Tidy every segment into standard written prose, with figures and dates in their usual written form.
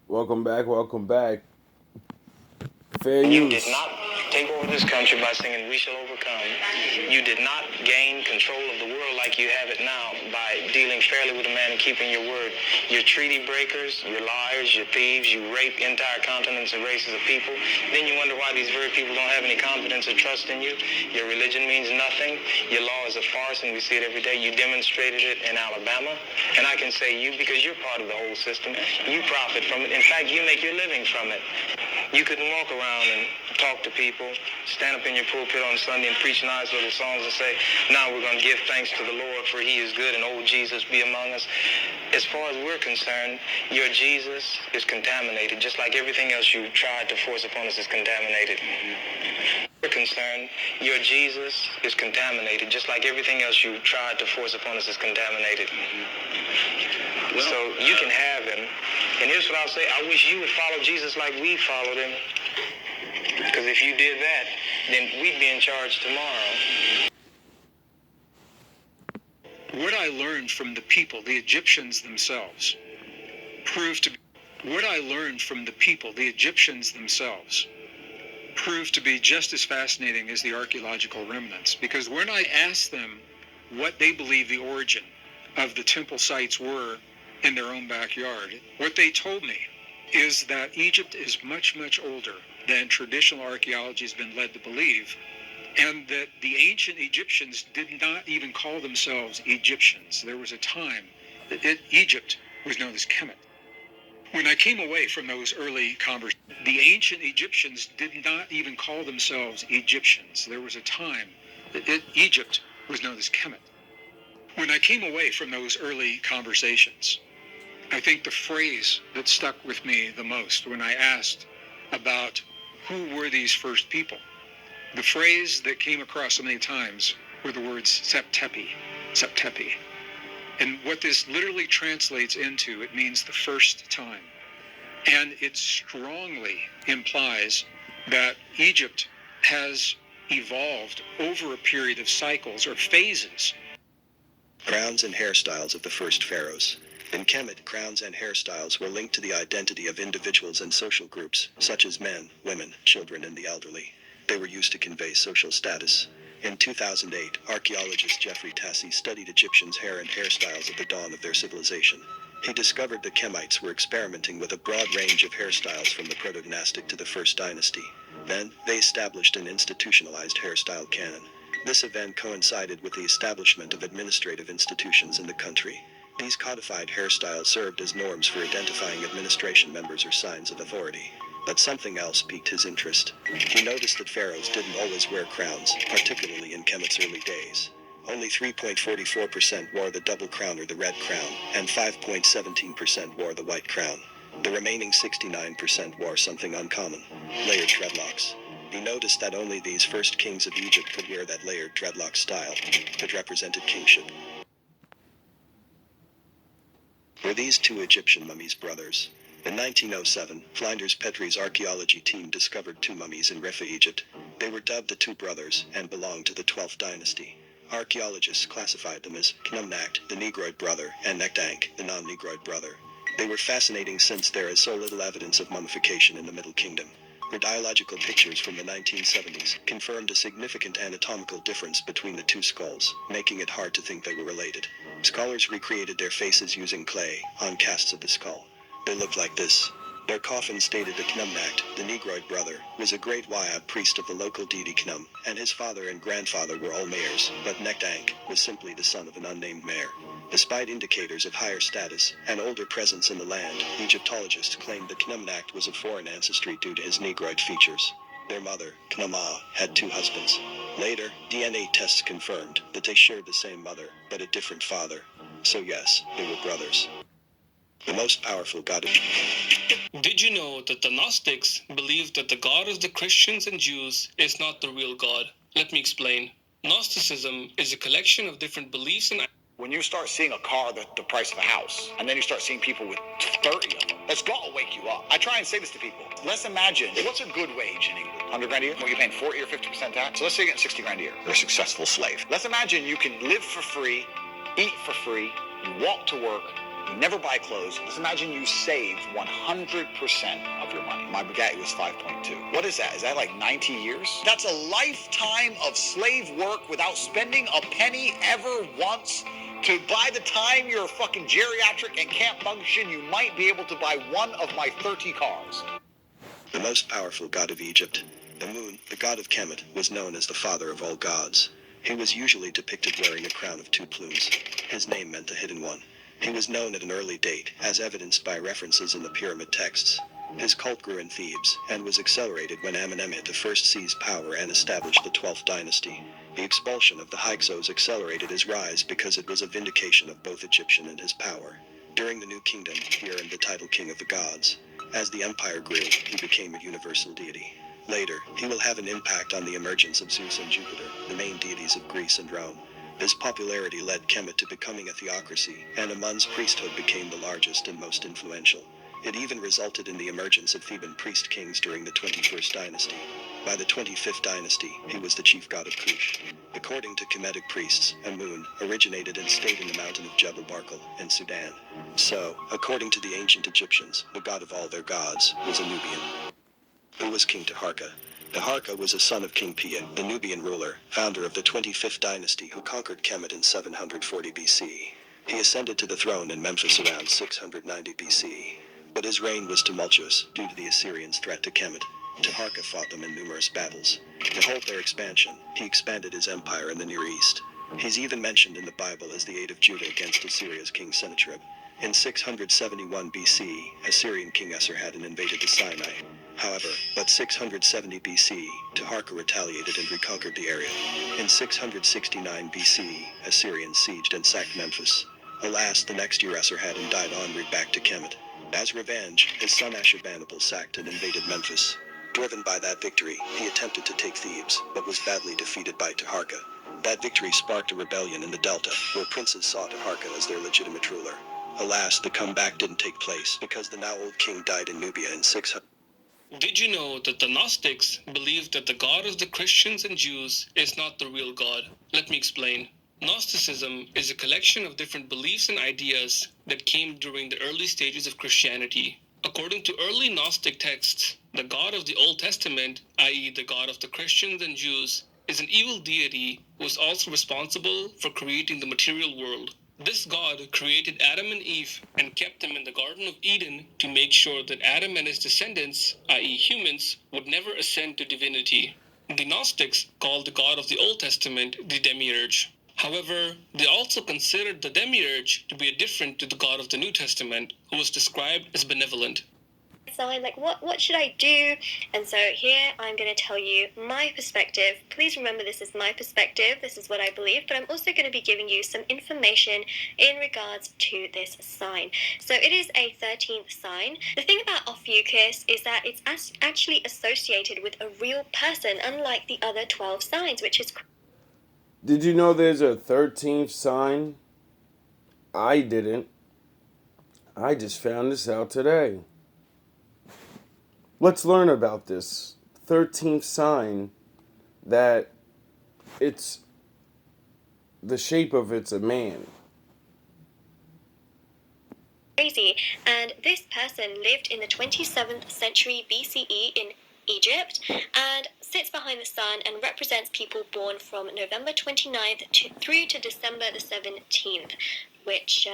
Welcome back. Welcome back. Fair You did use. not take over this country by singing "We Shall Overcome." You did not gain control of the world like you have it now by dealing fairly with a man and keeping your word. You're treaty breakers, you're liars, you're thieves, you rape entire continents and races of people. Then you wonder why these very people don't have any confidence or trust in you. Your religion means nothing. Your law is a farce, and we see it every day. You demonstrated it in Alabama. And I can say you, because you're part of the whole system, you profit from it. In fact, you make your living from it. You couldn't walk around and talk to people, stand up in your pulpit on Sunday and preach nice little songs and say, now we're going to give thanks to the Lord for he is good and old Jesus be among us. As far as we're concerned, your Jesus is contaminated, just like everything else you tried to force upon us is contaminated. We're concerned, your Jesus is contaminated, just like everything else you tried to force upon us is contaminated. So you can have him. And here's what I'll say. I wish you would follow Jesus like we followed him. Because if you did that, then we'd be in charge tomorrow. What I learned from the people, the Egyptians themselves, proved to be what I learned from the people, the Egyptians themselves, proved to be just as fascinating as the archaeological remnants. Because when I asked them what they believe the origin of the temple sites were in their own backyard, what they told me is that Egypt is much, much older than traditional archaeology has been led to believe, and that the ancient Egyptians did not even call themselves Egyptians. There was a time that Egypt was known as Kemet. When I came away from those early conversations, the ancient Egyptians did not even call themselves Egyptians. There was a time that Egypt was known as Kemet. When I came away from those early conversations, I think the phrase that stuck with me the most when I asked about who were these first people, the phrase that came across so many times were the words Septepi, Septepi. And what this literally translates into, it means the first time. And it strongly implies that Egypt has evolved over a period of cycles or phases. Crowns and hairstyles of the first pharaohs. In Kemet, crowns and hairstyles were linked to the identity of individuals and social groups, such as men, women, children, and the elderly. They were used to convey social status. In 2008, archaeologist Jeffrey Tassi studied Egyptians' hair and hairstyles at the dawn of their civilization. He discovered the Kemites were experimenting with a broad range of hairstyles from the Proto-Dynastic to the First Dynasty. Then, they established an institutionalized hairstyle canon. This event coincided with the establishment of administrative institutions in the country. These codified hairstyles served as norms for identifying administration members or signs of authority. But something else piqued his interest. He noticed that pharaohs didn't always wear crowns, particularly in Kemet's early days. Only 3.44% wore the double crown or the red crown, and 5.17% wore the white crown. The remaining 69% wore something uncommon: layered dreadlocks. He noticed that only these first kings of Egypt could wear that layered dreadlock style that represented kingship. Were these two Egyptian mummies brothers? In 1907, Flinders Petrie's archaeology team discovered two mummies in Refa, Egypt. They were dubbed the Two Brothers and belonged to the 12th dynasty. Archaeologists classified them as Khnumnakt, the Negroid brother, and Nektank, the non-Negroid brother. They were fascinating since there is so little evidence of mummification in the Middle Kingdom. Radiological pictures from the 1970s confirmed a significant anatomical difference between the two skulls, making it hard to think they were related. Scholars recreated their faces using clay on casts of the skull. They looked like this. Their coffin stated that Khnumnakt, the Negroid brother, was a great Wayad priest of the local deity Khnum, and his father and grandfather were all mayors, but Nektank was simply the son of an unnamed mayor. Despite indicators of higher status and older presence in the land, Egyptologists claimed that Khnumnakt was of foreign ancestry due to his Negroid features. Their mother, Khnumah, had two husbands. Later, DNA tests confirmed that they shared the same mother, but a different father. So yes, they were brothers. The most powerful god. Did you know that the Gnostics believed that the God of the Christians and Jews is not the real God? Let me explain. Gnosticism is a collection of different beliefs and when you start seeing a car that's the price of a house, and then you start seeing people with 30 of them, that's got to wake you up. I try and say this to people. Let's imagine, what's a good wage in England? 100 grand a year? Well, you're paying 40 or 50% tax. So let's say you're getting 60 grand a year. You're a successful slave. Let's imagine you can live for free, eat for free, walk to work, You never buy clothes. Just imagine you save 100% of your money. My Bugatti was 5.2. What is that? Is that like 90 years? That's a lifetime of slave work without spending a penny ever once. To by the time you're fucking geriatric and can't function, you might be able to buy one of my 30 cars. The most powerful god of Egypt, Amun, the god of Kemet, was known as the father of all gods. He was usually depicted wearing a crown of 2 plumes. His name meant the hidden one. He was known at an early date, as evidenced by references in the pyramid texts. His cult grew in Thebes, and was accelerated when Amenemhet I seized power and established the 12th dynasty. The expulsion of the Hyksos accelerated his rise because it was a vindication of both Egyptian and his power. During the New Kingdom, he earned the title King of the Gods. As the empire grew, he became a universal deity. Later, he will have an impact on the emergence of Zeus and Jupiter, the main deities of Greece and Rome. This popularity led Kemet to becoming a theocracy, and Amun's priesthood became the largest and most influential. It even resulted in the emergence of Theban priest kings during the 21st dynasty. By the 25th dynasty, he was the chief god of Kush. According to Kemetic priests, Amun originated and stayed in the mountain of Jebel Barkal in Sudan. So, according to the ancient Egyptians, the god of all their gods was a Nubian. Who was King Taharka? Taharka was a son of King Pia, the Nubian ruler, founder of the 25th dynasty who conquered Kemet in 740 BC. He ascended to the throne in Memphis around 690 BC. But his reign was tumultuous due to the Assyrians' threat to Kemet. Taharka fought them in numerous battles. To halt their expansion, he expanded his empire in the Near East. He's even mentioned in the Bible as the aid of Judah against Assyria's king Sennacherib. In 671 BC, Assyrian king Esarhaddon invaded the Sinai. However, by 670 BC, Taharka retaliated and reconquered the area. In 669 BC, Assyrians sieged and sacked Memphis. Alas, the next year Esarhaddon died en route back to Kemet. As revenge, his son Ashurbanipal sacked and invaded Memphis. Driven by that victory, he attempted to take Thebes, but was badly defeated by Taharka. That victory sparked a rebellion in the Delta, where princes saw Taharka as their legitimate ruler. Alas, the comeback didn't take place because the now old king died in Nubia in 600. Did you know that the Gnostics believed that the God of the Christians and Jews is not the real God? Let me explain. Gnosticism is a collection of different beliefs and ideas that came during the early stages of Christianity. According to early Gnostic texts, the God of the Old Testament, i.e. the God of the Christians and Jews, is an evil deity who is also responsible for creating the material world. This God created Adam and Eve and kept them in the Garden of Eden to make sure that Adam and his descendants, i.e. humans, would never ascend to divinity. The Gnostics called the God of the Old Testament the Demiurge. However, they also considered the Demiurge to be different to the God of the New Testament, who was described as benevolent. So I'm like, what should I do? And so here I'm going to tell you my perspective. Please remember, this is my perspective. This is what I believe. But I'm also going to be giving you some information in regards to this sign. So it is a 13th sign. The thing about Ophiuchus is that it's actually associated with a real person, unlike the other 12 signs, which is... Did you know there's a 13th sign? I didn't. I just found this out today. Let's learn about this 13th sign, that it's the shape of it's a man. Crazy. And this person lived in the 27th century BCE in Egypt and sits behind the sun and represents people born from November 29th through to December the 17th, which,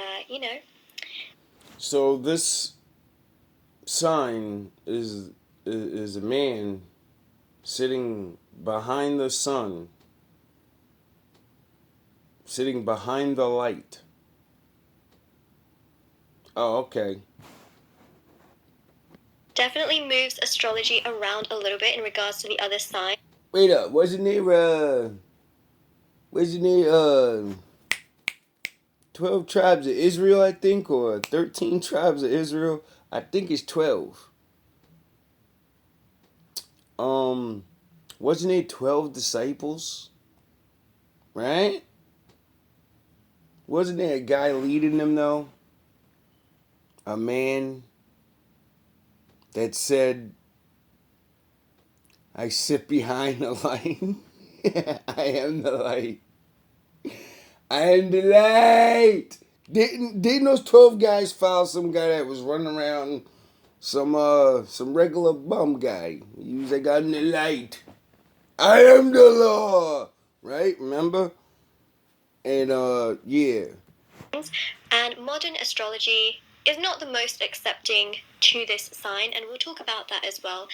So this sign is a man sitting behind the sun, sitting behind the light. Oh, okay. definitely moves astrology around a little bit in regards to the other sign. Wait up, wasn't there 12 tribes of Israel, I think, or 13 tribes of Israel? I think it's 12. Wasn't it 12 disciples? Right? Wasn't there a guy leading them, though? A man that said, I sit behind the light. I am the light. I am the light. Didn't those 12 guys follow some guy that was running around some regular bum guy? They got in the light. I am the law. Right? Remember? And yeah. And modern astrology is not the most accepting to this sign, and we'll talk about that as well.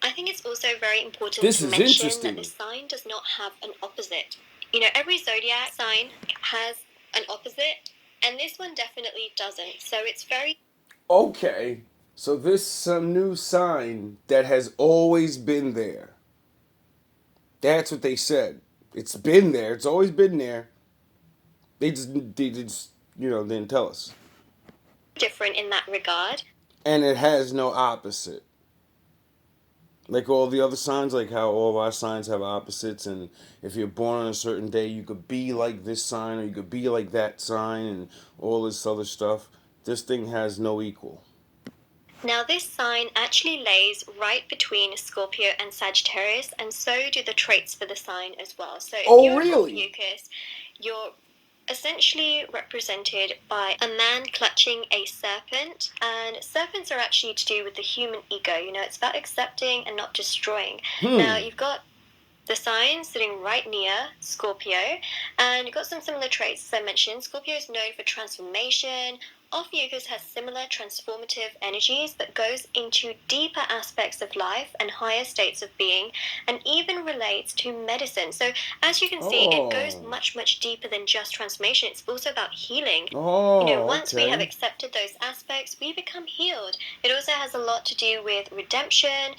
I think it's also very important This to is mention interesting. that the sign does not have an opposite. You know, every zodiac sign has an opposite, and this one definitely doesn't. So it's very... Okay. So this some new sign that has always been there. That's what they said. It's been there. It's always been there. They just didn't tell us. different in that regard. And it has no opposite. Like all the other signs, like how all of our signs have opposites, and if you're born on a certain day, you could be like this sign, or you could be like that sign, and all this other stuff. This thing has no equal. Now, this sign actually lays right between Scorpio and Sagittarius, and so do the traits for the sign as well. So if you're Really? an Ophiuchus, you're essentially represented by a man clutching a serpent, and serpents are actually to do with the human ego. You know, it's about accepting and not destroying. Now, you've got the sign sitting right near Scorpio, and you've got some similar traits. As I mentioned, Scorpio is known for transformation. Ophiuchus has similar transformative energies, but goes into deeper aspects of life and higher states of being, and even relates to medicine. So, as you can see, it goes much, much deeper than just transformation. It's also about healing. Once we have accepted those aspects, we become healed. It also has a lot to do with redemption.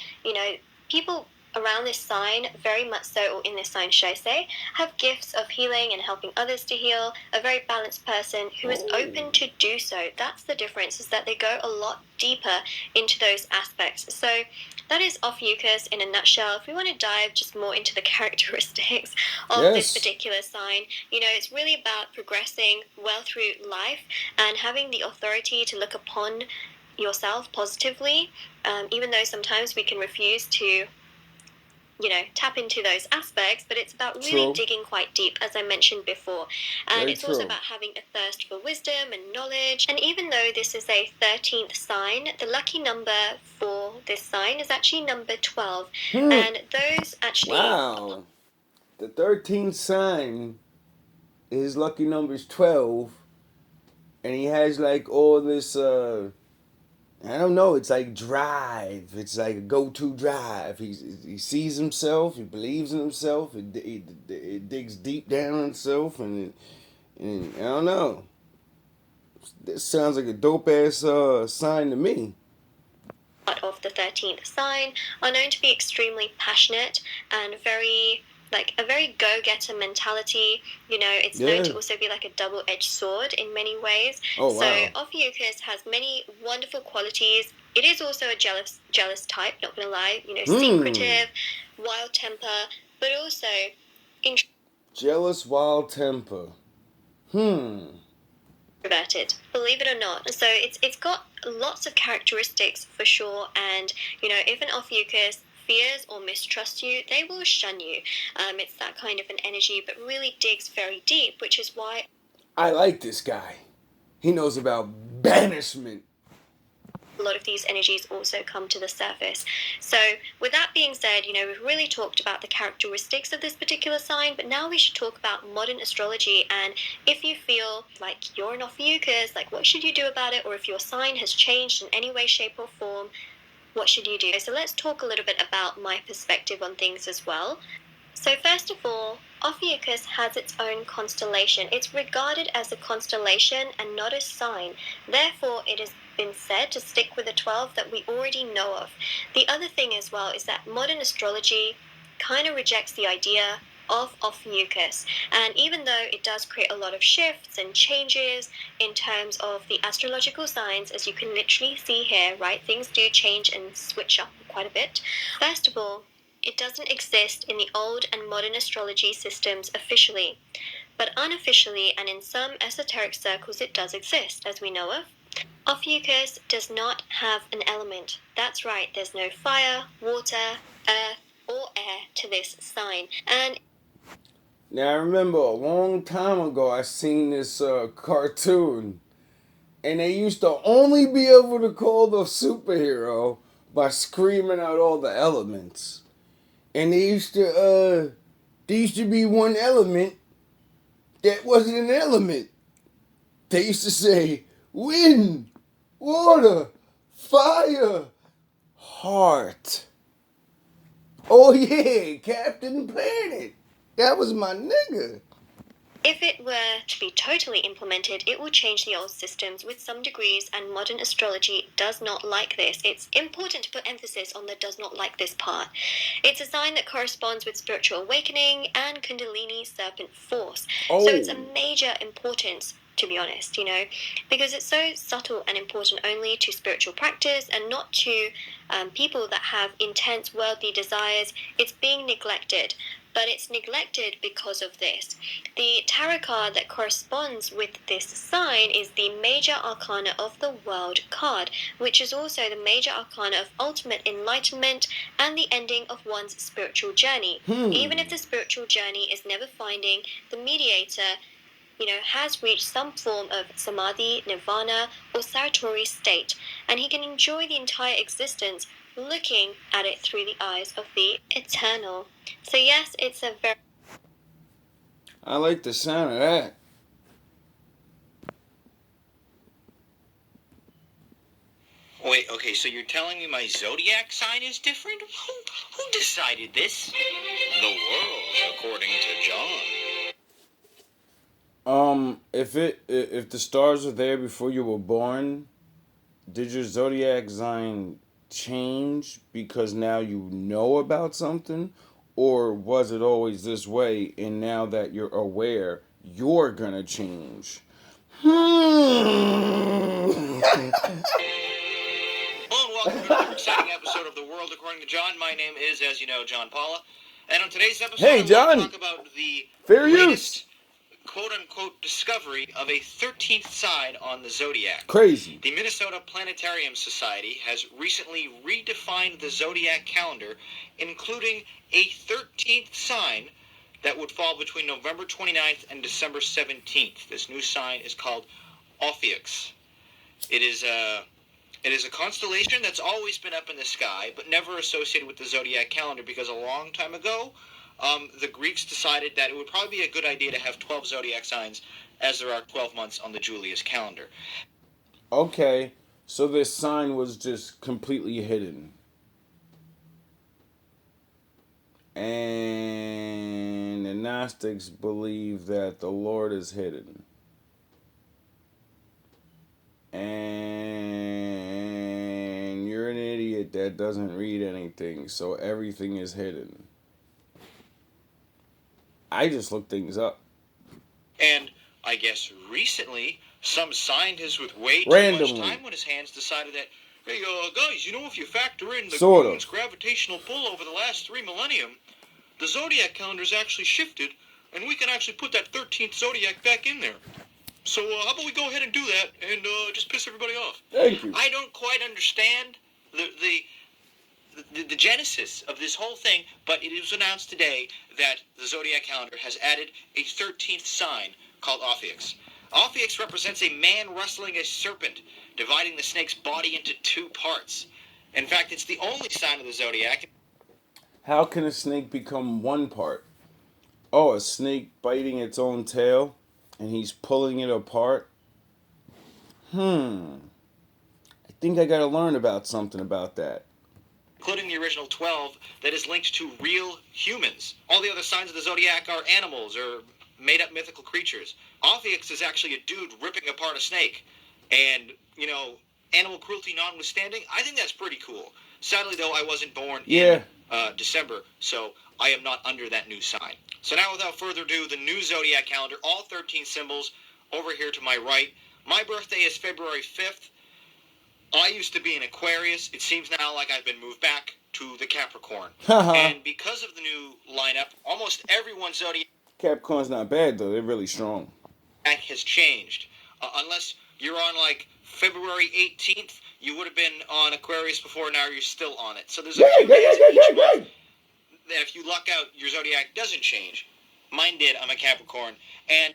People around this sign, very much so, or in this sign, should I say, have gifts of healing and helping others to heal. A very balanced person who is open to do so. That's the difference, is that they go a lot deeper into those aspects. So that is Ophiuchus in a nutshell. If we want to dive just more into the characteristics of this particular sign, it's really about progressing well through life and having the authority to look upon yourself positively, even though sometimes we can refuse to tap into those aspects, but it's about really digging quite deep, as I mentioned before. And it's also about having a thirst for wisdom and knowledge. And even though this is a 13th sign, the lucky number for this sign is actually number 12. And those actually... Wow. The 13th sign, his lucky number is 12, and he has like all this I don't know. It's like drive. It's like a go-to drive. He sees himself. He believes in himself. It digs deep down in himself, and I don't know. This sounds like a dope-ass sign to me. Of the 13th sign are known to be extremely passionate and a very go-getter mentality. It's known to also be like a double-edged sword in many ways. Oh, wow. So Ophiuchus has many wonderful qualities. It is also a jealous type, not gonna lie. Secretive, wild temper, but also jealous, wild temper. Introverted, believe it or not. So it's got lots of characteristics for sure. And if an Ophiuchus fears or mistrusts you, they will shun you. It's that kind of an energy, but really digs very deep, which is why I like this guy. He knows about banishment. A lot of these energies also come to the surface. So with that being said, we've really talked about the characteristics of this particular sign, but now we should talk about modern astrology. And if you feel like you're an Ophiuchus, like what should you do about it? Or if your sign has changed in any way, shape or form, what should you do? So let's talk a little bit about my perspective on things as well. So first of all, Ophiuchus has its own constellation. It's regarded as a constellation and not a sign. Therefore, it has been said to stick with the 12 that we already know of. The other thing as well is that modern astrology kind of rejects the idea of Ophiuchus. And even though it does create a lot of shifts and changes in terms of the astrological signs, as you can literally see here, right, things do change and switch up quite a bit. First of all, it doesn't exist in the old and modern astrology systems officially, but unofficially and in some esoteric circles it does exist, as we know of. Ophiuchus does not have an element. That's right, there's no fire, water, earth, or air to this sign. And Now I remember a long time ago I seen this cartoon, and they used to only be able to call the superhero by screaming out all the elements. And there used to be one element that wasn't an element. They used to say wind, water, fire, heart. Oh yeah, Captain Planet. That was my nigga. If it were to be totally implemented, it will change the old systems with some degrees, and modern astrology does not like this. It's important to put emphasis on the does not like this part. It's a sign that corresponds with spiritual awakening and Kundalini serpent force. Oh. So it's a major importance, to be honest, because it's so subtle and important only to spiritual practice and not to people that have intense worldly desires. It's being neglected. But it's neglected because of this. The tarot card that corresponds with this sign is the Major Arcana of the World card, which is also the Major Arcana of ultimate enlightenment and the ending of one's spiritual journey. Even if the spiritual journey is never finding, the mediator has reached some form of samadhi, nirvana, or satori state, and he can enjoy the entire existence looking at it through the eyes of the eternal. So yes, it's a very... I like the sound of that. Wait, okay, so you're telling me my zodiac sign is different? Who decided this? The world, according to John. If the stars were there before you were born, did your zodiac sign change because now you know about something? Or was it always this way, and now that you're aware, you're gonna change? Hello and welcome to another exciting episode of The World According to John. My name is, as you know, John Paula. And on today's episode, Hey, I John. want to talk about the Fair latest quote-unquote discovery of a 13th sign on the zodiac. Crazy. The Minnesota Planetarium Society has recently redefined the zodiac calendar, including a 13th sign that would fall between November 29th and December 17th. This new sign is called Ophiuchus. It is a constellation that's always been up in the sky, but never associated with the zodiac calendar, because a long time ago, the Greeks decided that it would probably be a good idea to have 12 zodiac signs, as there are 12 months on the Julius calendar. Okay, so this sign was just completely hidden. And the Gnostics believe that the Lord is hidden. And you're an idiot that doesn't read anything, so everything is hidden. I just look things up. And I guess recently, some scientist with way too Randomly. much time on his hands decided that, hey, guys, if you factor in the Sort of. moon's gravitational pull over the last 3 millennium, the zodiac calendar's actually shifted, and we can actually put that 13th zodiac back in there. So how about we go ahead and do that, and just piss everybody off? Thank you. I don't quite understand the genesis of this whole thing, but it was announced today that the zodiac calendar has added a 13th sign called Ophiuchus. Ophiuchus represents a man wrestling a serpent, dividing the snake's body into 2 parts. In fact, it's the only sign of the zodiac. How can a snake become one part? Oh, a snake biting its own tail, and he's pulling it apart? I think I gotta learn about something about that. Including the original 12 that is linked to real humans. All the other signs of the zodiac are animals or made-up mythical creatures. Ophiuchus is actually a dude ripping apart a snake. And, animal cruelty notwithstanding, I think that's pretty cool. Sadly, though, I wasn't born in December, so I am not under that new sign. So now, without further ado, the new zodiac calendar, all 13 symbols, over here to my right. My birthday is February 5th. I used to be an Aquarius. It seems now like I've been moved back to the Capricorn. And because of the new lineup, almost everyone's zodiac Capricorn's not bad, though. They're really strong. has changed. Unless you're on, February 18th, you would have been on Aquarius before, now you're still on it. So there's a few days each month that if you luck out, your zodiac doesn't change. Mine did. I'm a Capricorn. And,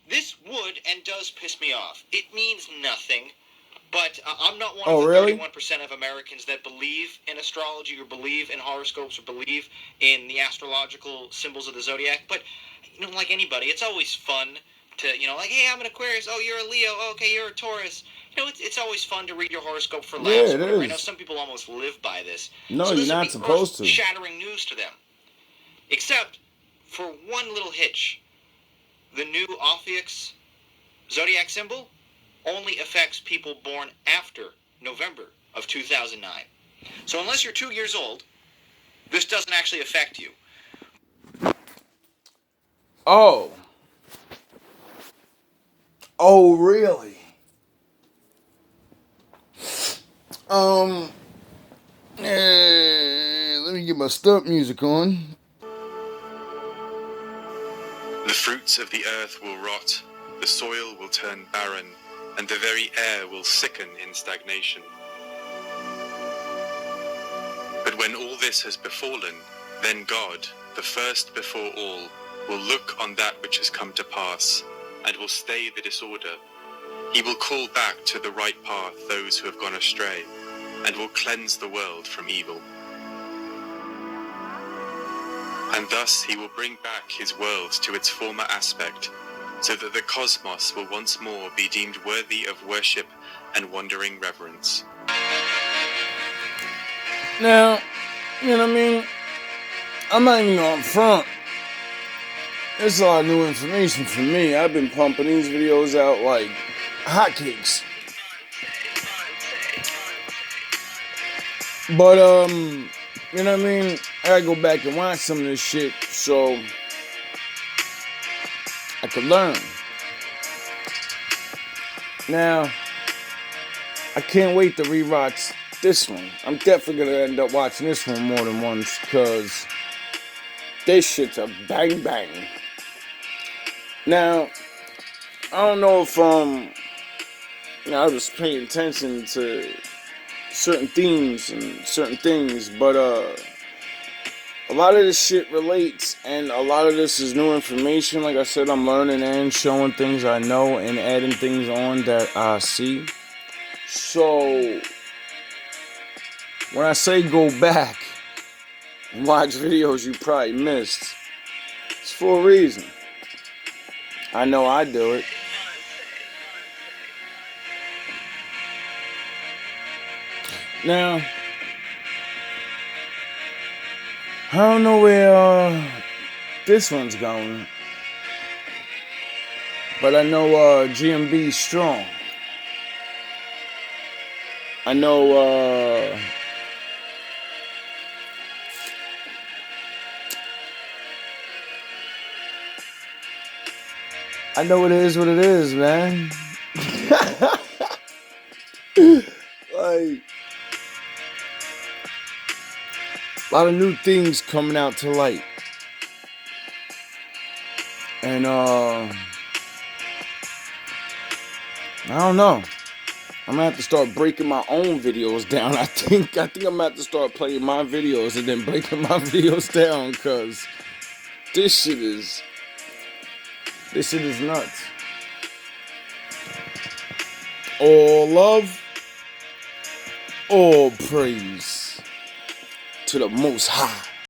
this would and does piss me off. It means nothing. But I'm not one of the really? 31% of Americans that believe in astrology or believe in horoscopes or believe in the astrological symbols of the zodiac. But, like anybody, it's always fun to, like, hey, I'm an Aquarius. Oh, you're a Leo. Oh, okay, you're a Taurus. It's always fun to read your horoscope for laughs. Yeah, it is. I know some people almost live by this. No, so you're not supposed to. Shattering news to them. Except for one little hitch. The new Ophiuchs zodiac symbol only affects people born after November of 2009. So unless you're 2 years old, this doesn't actually affect you. Oh, really? Let me get my stump music on. The fruits of the earth will rot, the soil will turn barren, and the very air will sicken in stagnation. But when all this has befallen, then God, the first before all, will look on that which has come to pass, and will stay the disorder. He will call back to the right path those who have gone astray, and will cleanse the world from evil. And thus he will bring back his world to its former aspect, so that the cosmos will once more be deemed worthy of worship and wondering reverence. Now, you know what I mean? I'm not even on front. It's a lot of new information for me. I've been pumping these videos out like hotcakes. But, you know what I mean? I gotta go back and watch some of this shit so I could learn. Now, I can't wait to rewatch this one. I'm definitely gonna end up watching this one more than once because this shit's a bang bang. Now, I don't know if I was paying attention to certain themes and certain things, but a lot of this shit relates, and a lot of this is new information. Like I said, I'm learning and showing things I know and adding things on that I see. So when I say go back and watch videos you probably missed, it's for a reason. I know I do it. Now, I don't know where this one's going, but I know GMB's strong. I know it is what it is, man. Like, a lot of new things coming out to light. And I don't know. I'm gonna have to start breaking my own videos down. I think I'm gonna have to start playing my videos and then breaking my videos down, because this shit is nuts. All love, all praise to the Most High.